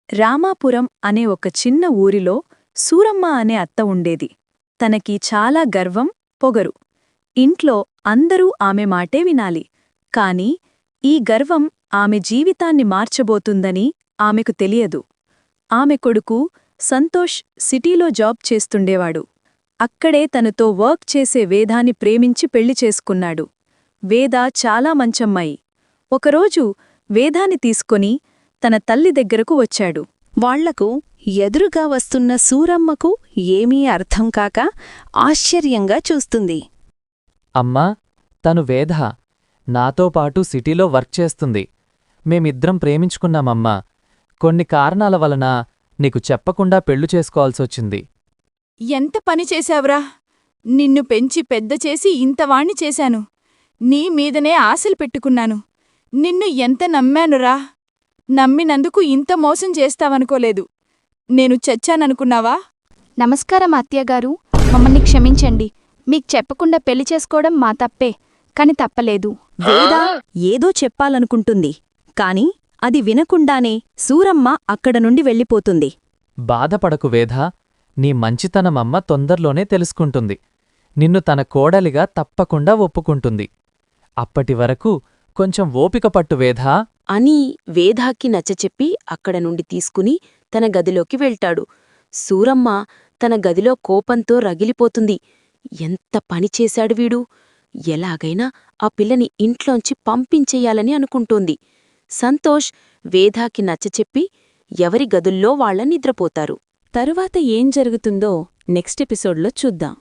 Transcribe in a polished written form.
రామాపురం అనే ఒక చిన్న ఊరిలో సూరమ్మ అనే అత్త ఉండేది. తనకి చాలా గర్వం, పొగరు. ఇంట్లో అందరూ ఆమె మాటే వినాలి. కాని ఈ గర్వం ఆమె జీవితాన్ని మార్చబోతుందని ఆమెకు తెలియదు. ఆమె కొడుకు సంతోష్ సిటీలో జాబ్ చేస్తుండేవాడు. అక్కడే తనతో వర్క్ చేసే వేదాని ప్రేమించి పెళ్లి చేసుకున్నాడు. వేద చాలా మంచమ్మాయి. ఒకరోజు వేదాని తీసుకొని తన తల్లి దగ్గరకు వచ్చాడు. వాళ్లకు ఎదురుగా వస్తున్న సూరమ్మకు ఏమీ అర్థంకాక ఆశ్చర్యంగా చూస్తుంది. అమ్మా, తను వేద. నాతో పాటు సిటీలో వర్క్ చేస్తుంది. మేమిద్దరం ప్రేమించుకున్నామమ్మా. కొన్ని కారణాల వలన నీకు చెప్పకుండా పెళ్లి చేసుకోవాల్సొచ్చింది. ఎంత పని చేశావురా! నిన్ను పెంచి పెద్ద చేసి ఇంతవాణ్ణి చేశాను. నీ మీదనే ఆశలు పెట్టుకున్నాను. నిన్ను ఎంత నమ్మానురా! నమ్మినందుకు ఇంత మోసం చేస్తావనుకోలేదు. నేను చచ్చాననుకున్నావా? నమస్కారం అత్తయ్యగారు, మమ్మల్ని క్షమించండి. మీకు చెప్పకుండా పెళ్లి చేసుకోవడం మా తప్పే, కాని తప్పలేదు. వేద ఏదో చెప్పాలనుకుంటుంది. కాని అది వినకుండానే సూరమ్మ అక్కడ నుండి వెళ్ళిపోతుంది. బాధపడకు వేధా. నీ మంచితనమమ్మ తొందరలోనే తెలుసుకుంటుంది. నిన్ను తన కోడలిగా తప్పకుండా ఒప్పుకుంటుంది. అప్పటివరకు కొంచెం ఓపిక పట్టు వేధా అని వేదాకి నచ్చచెప్పి అక్కడ నుండి తీసుకుని తన గదిలోకి వెళ్తాడు. సూరమ్మ తన గదిలో కోపంతో రగిలిపోతుంది. ఎంత పనిచేశాడు వీడు! ఎలాగైనా ఆ పిల్లని ఇంట్లోంచి పంపించెయ్యాలని అనుకుంటోంది. సంతోష్ వేదాకి నచ్చచెప్పి ఎవరి గదుల్లో వాళ్ళ నిద్రపోతారు. తరువాత ఏం జరుగుతుందో నెక్స్ట్ ఎపిసోడ్లో చూద్దాం.